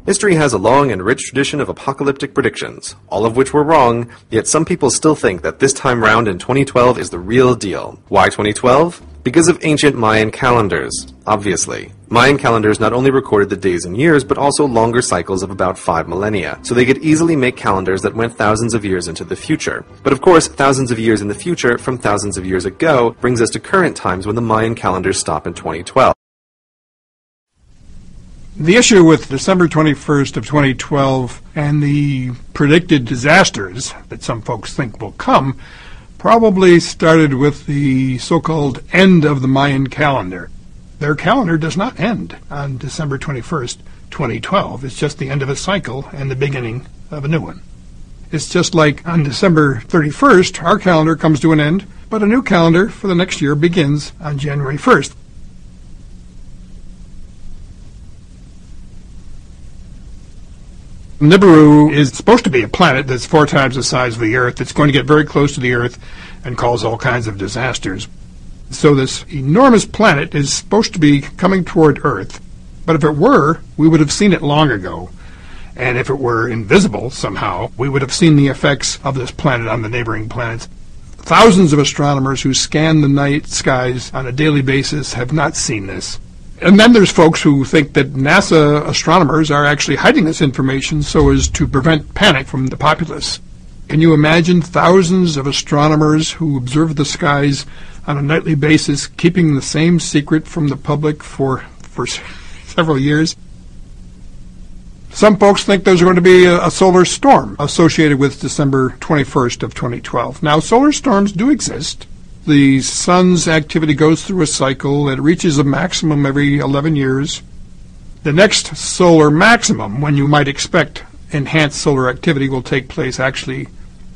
History has a long and rich tradition of apocalyptic predictions, all of which were wrong, yet some people still think that this time round in 2012 is the real deal. Why 2012? Because of ancient Mayan calendars, obviously. Mayan calendars not only recorded the days and years, but also longer cycles of about 5 millennia, so they could easily make calendars that went thousands of years into the future. But of course, thousands of years in the future from thousands of years ago brings us to current times when the Mayan calendars stop in 2012. The issue with December 21st of 2012 and the predicted disasters that some folks think will come probably started with the so-called end of the Mayan calendar. Their calendar does not end on December 21st, 2012. It's just the end of a cycle and the beginning of a new one. It's just like on December 31st, our calendar comes to an end, but a new calendar for the next year begins on January 1st. Nibiru is supposed to be a planet that's 4 times the size of the Earth. It's going to get very close to the Earth and cause all kinds of disasters. So this enormous planet is supposed to be coming toward Earth. But if it were, we would have seen it long ago. And if it were invisible somehow, we would have seen the effects of this planet on the neighboring planets. Thousands of astronomers who scan the night skies on a daily basis have not seen this. And then there's folks who think that NASA astronomers are actually hiding this information so as to prevent panic from the populace. Can you imagine thousands of astronomers who observe the skies on a nightly basis keeping the same secret from the public for several years? Some folks think there's going to be a solar storm associated with December 21st of 2012. Now, solar storms do exist. The sun's activity goes through a cycle. It reaches a maximum every 11 years. The next solar maximum, when you might expect enhanced solar activity, will take place actually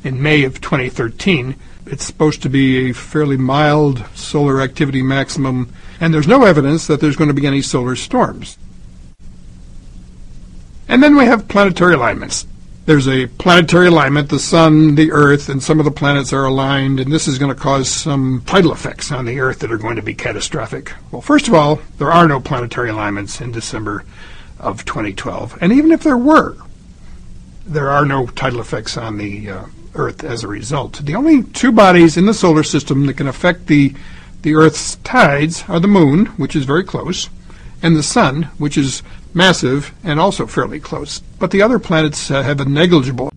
in May of 2013. It's supposed to be a fairly mild solar activity maximum, and there's no evidence that there's going to be any solar storms. And then we have planetary alignments. There's a planetary alignment. The Sun, the Earth, and some of the planets are aligned, and this is going to cause some tidal effects on the Earth that are going to be catastrophic. Well, first of all, there are no planetary alignments in December of 2012. And even if there were, there are no tidal effects on the Earth as a result. The only 2 bodies in the solar system that can affect the Earth's tides are the Moon, which is very close, and the Sun, which is massive and also fairly close. But the other planets have a negligible